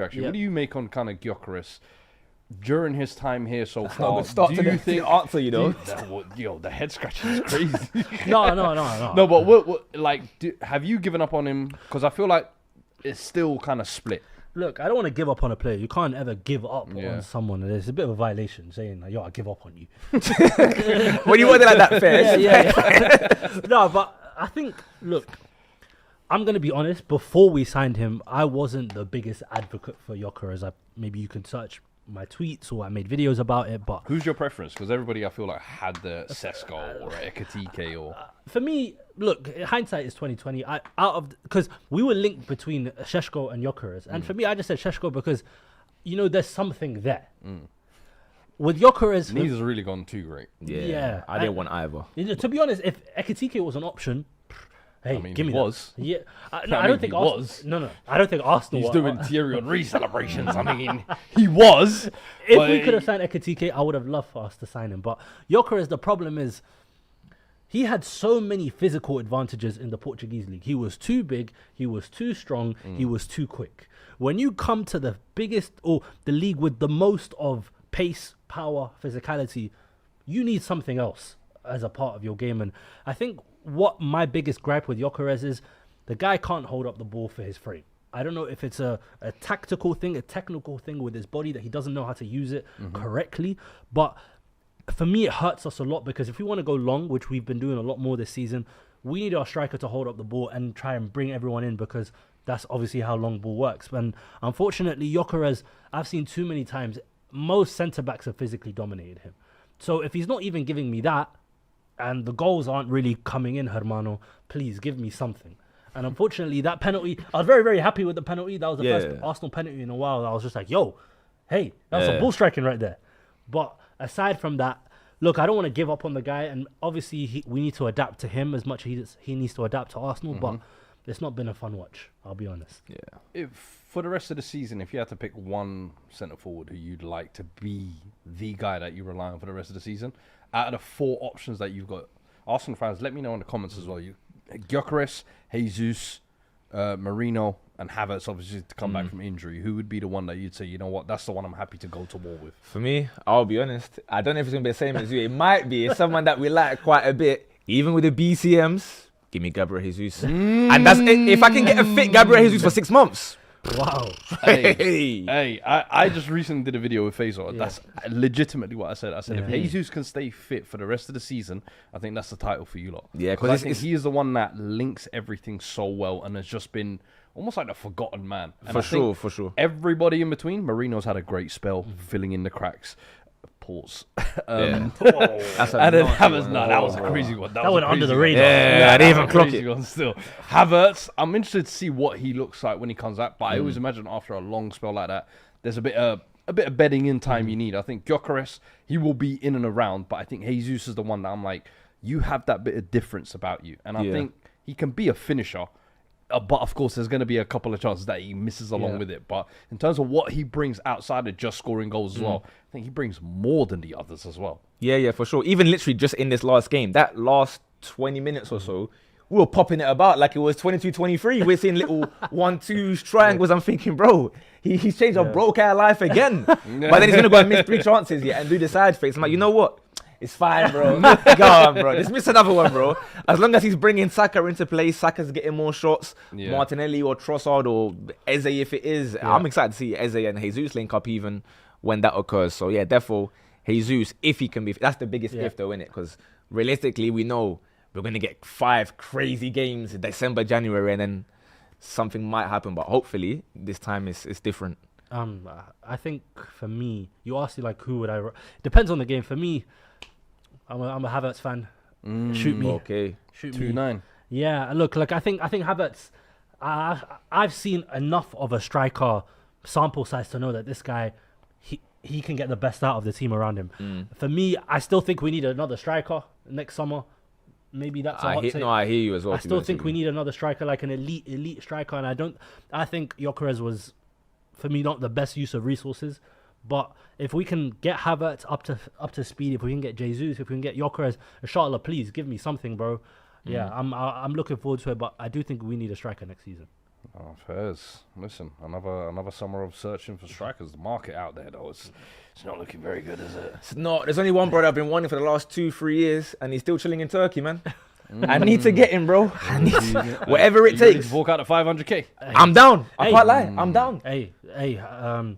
actually. Yeah. What do you make on kind of Gyökeres during his time here so Not a far? good start Do to you the think? answer, you know. Yo, the head scratching is crazy. No. No, but what like, have you given up on him? Because I feel like it's still kind of split. Look, I don't want to give up on a player. You can't ever give up Yeah. on someone. It's a bit of a violation saying, like, yo, I give up on you. When you want it like that, fair. Yeah. No, but I think, look, I'm going to be honest. Before we signed him, I wasn't the biggest advocate for Gyökeres. Maybe you can search my tweets or I made videos about it, but Who's your preference? Because everybody, I feel like, had the Sesko or Ekatike or... for me, look, hindsight is 2020. Because we were linked between Šeško and Gyökeres, and for me, I just said Šeško because, you know, there's something there. With Gyökeres, Neither's really gone too great. Yeah. I didn't want either. to be honest, if Ekatike was an option, hey, I mean, give he me that. was. Yeah, I I mean, don't think he Arsenal. was. No, I don't think Arsenal. He's were- doing Thierry Henry celebrations. I mean, he was. If but we could have signed Ekatike, I would have loved for us to sign him. But Gyökeres, the problem is, he had so many physical advantages in the Portuguese league. He was too big, he was too strong, he was too quick. When you come to the biggest, or the league with the most of pace, power, physicality, you need something else as a part of your game. And I think what my biggest gripe with Gyökeres is, the guy can't hold up the ball for his frame. I don't know if it's a tactical thing, a technical thing with his body that he doesn't know how to use it correctly. But for me, it hurts us a lot because if we want to go long, which we've been doing a lot more this season, we need our striker to hold up the ball and try and bring everyone in because that's obviously how long ball works. And unfortunately, Gyökeres, I've seen too many times, most centre-backs have physically dominated him. So if he's not even giving me that, and the goals aren't really coming in, Hermano, please give me something. And unfortunately, that penalty, I was very, very happy with the penalty. That was the first Arsenal penalty in a while. I was just like, yo, hey, that's some ball striking right there. But aside from that, look, I don't want to give up on the guy. And obviously, we need to adapt to him as much as he needs to adapt to Arsenal. But it's not been a fun watch, I'll be honest. Yeah. If for the rest of the season, if you had to pick one centre forward who you'd like to be the guy that you rely on for the rest of the season, out of the four options that you've got, Arsenal fans, let me know in the comments as well. Gyökeres, Jesus, Marino, and Havertz, obviously, to come back from injury. Who would be the one that you'd say, you know what, that's the one I'm happy to go to war with? For me, I'll be honest. I don't know if it's going to be the same as you. It might be. It's someone that we like quite a bit. Even with the BCMs, give me Gabriel Jesus. And that's if I can get a fit Gabriel Jesus for 6 months. Wow. Hey, I just recently did a video with Faisal. That's legitimately what I said. I said, if Jesus can stay fit for the rest of the season, I think that's the title for you lot. Yeah, because I think he is the one that links everything so well and has just been almost like a forgotten man. And For sure. Everybody in between, Marino's had a great spell filling in the cracks. Pause. That's And then Havertz, that was a crazy one. That went under the radar. Yeah, I didn't even clock it. One still. Havertz, I'm interested to see what he looks like when he comes out. But I always imagine after a long spell like that, there's a bit of bedding in time you need. I think Gyökeres, he will be in and around, but I think Jesus is the one that I'm like, you have that bit of difference about you. And I think he can be a finisher. But of course, there's going to be a couple of chances that he misses along with it. But in terms of what he brings outside of just scoring goals as well, I think he brings more than the others as well. Yeah, for sure. Even literally just in this last game, that last 20 minutes or so, we were popping it about like it was 22-23. We're seeing little 1-2 triangles. I'm thinking, bro, he's changed our broke our life again. But then he's going to go and miss 3 chances and do the side face. I'm like, you know what? It's fine, bro. Go on, bro. Just miss another one, bro. As long as he's bringing Saka into play, Saka's getting more shots. Martinelli or Trossard or Eze, if it is. I'm excited to see Eze and Jesus link up even when that occurs. So, yeah, therefore, Jesus, if he can be... That's the biggest if, though, innit? Because realistically, we know we're going to get 5 crazy games in December, January, and then something might happen. But hopefully, this time it's different. I think, for me, you asked me, like, who would I... Depends on the game. For me... I'm a Havertz fan. Shoot me. Okay. Shoot 2-9. me. Yeah, look, I think Havertz. I've seen enough of a striker sample size to know that this guy, he can get the best out of the team around him. For me, I still think we need another striker next summer. Maybe that's a hot take. No, I hear you as well. I still think we need another striker, like an elite striker, and I think Gyökeres was, for me, not the best use of resources. But if we can get Havertz up to speed, if we can get Jesus, if we can get Gyökeres, inshallah, please give me something, bro. Yeah, I'm looking forward to it, but I do think we need a striker next season. Oh, fairs. Listen, another summer of searching for strikers. The market out there, though, it's not looking very good, is it? It's not. There's only one brother I've been wanting for the last 2-3 years, and he's still chilling in Turkey, man. I need to get him, bro. Whatever it takes. Walk out at 500k. I'm down. I can't lie. I'm down. Hey,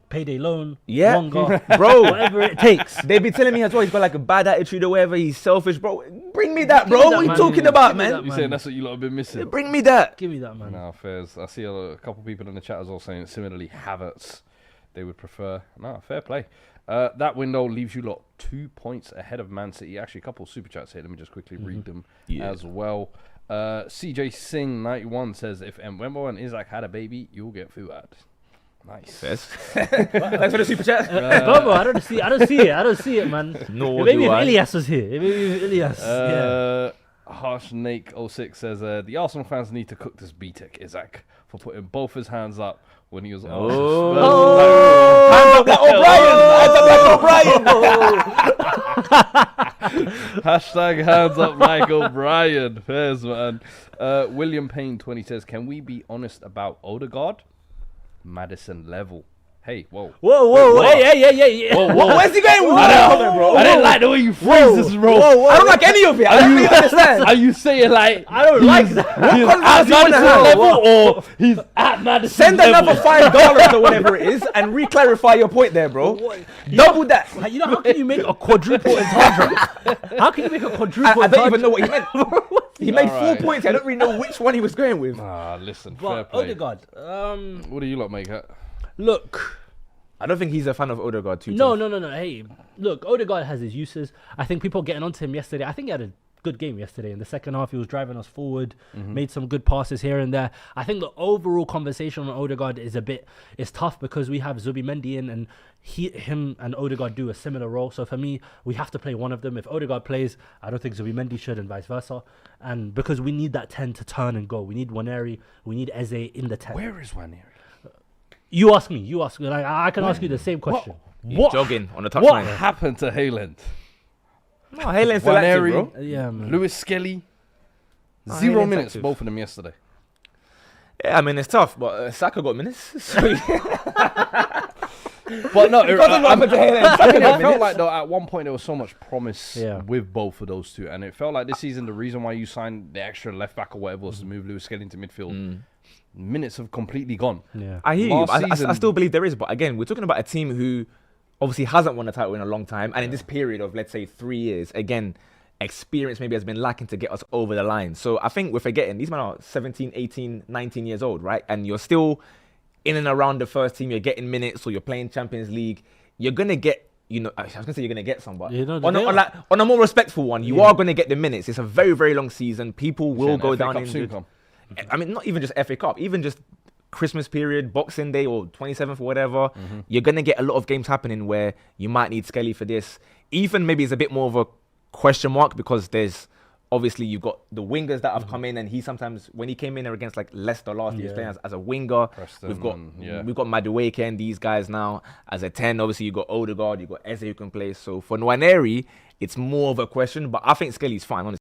payday loan, Yeah, Wonga, bro. whatever it takes. They be telling me as well he's got like a bad attitude or whatever. He's selfish, bro. Bring me that, Give bro. me that, What are you man. talking Give about, me that, man? You man. saying that's what you lot have been missing? Bring me that. Give me that, man. No, fairs. I see a couple people in the chat as well saying similarly Havertz they would prefer. No, fair play. That window leaves you lot 2 points ahead of Man City. Actually, a couple of super chats here. Let me just quickly read them as well. CJ Singh 91 says if Mbembo and Isaac had a baby, you'll get Fuad. Nice. Yes. Thanks for the super chat. Bobo, I don't see it, man. Nor Maybe do if I. Ilias was here. Maybe if Ilias. Yeah. Harsh Nake 06 says the Arsenal fans need to cook this BTEC Isaac for putting both his hands up when he was on Hands up like O'Brien. Hashtag hands up like O'Brien. Fairs, man. William Payne 20 says, can we be honest about Odegaard? Madison level. Hey, whoa. Whoa. Hey. Whoa. Where's he going with I that, bro? didn't like the way you phrase this, bro. I don't like any of it. I don't even understand. Are you saying like I don't like that. he's conversation at you wanna Madison have? level or he's at Madison Send level? another $5 or whatever it is and re-clarify your point there, bro. Double that. You know how can you make a quadruple entendre? How can you make a quadruple I don't even know entendre? what he meant. He made 4 Alright. points. I don't really know which one he was going with. Listen, fair But play. Odegaard, What do you lot make it? look. I don't think he's a fan of Odegaard too. No. Hey, look, Odegaard has his uses. I think people getting onto him yesterday. I think he had a good game yesterday. In the second half, he was driving us forward, made some good passes here and there. I think the overall conversation on Odegaard is tough because we have Zubimendi in and him and Odegaard do a similar role. So for me, we have to play one of them. If Odegaard plays, I don't think Zubimendi should and vice versa. And because we need that 10 to turn and go. We need Waneri, we need Eze in the 10. Where is Waneri? You ask me. Like, I can ask you the same question. He's jogging on the What touchline. happened to Haaland? No, Haaland's still active, Waneri, bro. Yeah, man. Lewis Skelly? No, 0 Haaland's minutes, active. both of them yesterday. Yeah, I mean, it's tough, but Saka got minutes. So But no, it doesn't happen to Haaland. I Saka mean, got I felt minutes. like though at one point there was so much promise Yeah. with both of those two, and it felt like this season the reason why you signed the extra left back or whatever was to move Lewis Skelly into midfield. Minutes have completely gone. Yeah. I hear you. Last I season- still believe there is, but again, we're talking about a team who obviously hasn't won a title in a long time, and in this period of let's say 3 years, again, experience maybe has been lacking to get us over the line. So I think we're forgetting these men are 17, 18, 19 years old, right? And you're still in and around the first team. You're getting minutes, or you're playing Champions League. You're gonna get. I was gonna say you're gonna get some, but You know, on a more respectful one, you are gonna get the minutes. It's a very, very long season. People will Saying go FA down Cup in. soon come. I mean, not even just FA Cup, even just Christmas period, Boxing Day, or 27th or whatever. You're gonna get a lot of games happening where you might need Skelly for this. Even maybe it's a bit more of a question mark because there's obviously you've got the wingers that have come in, and he sometimes when he came in there against like Leicester last year, he was playing as a winger. Preston we've got and, we've got Madueke and these guys now as a 10. Obviously, you got Odegaard, you got Eze who can play. So for Nwaneri, it's more of a question, but I think Skelly's fine. Honestly.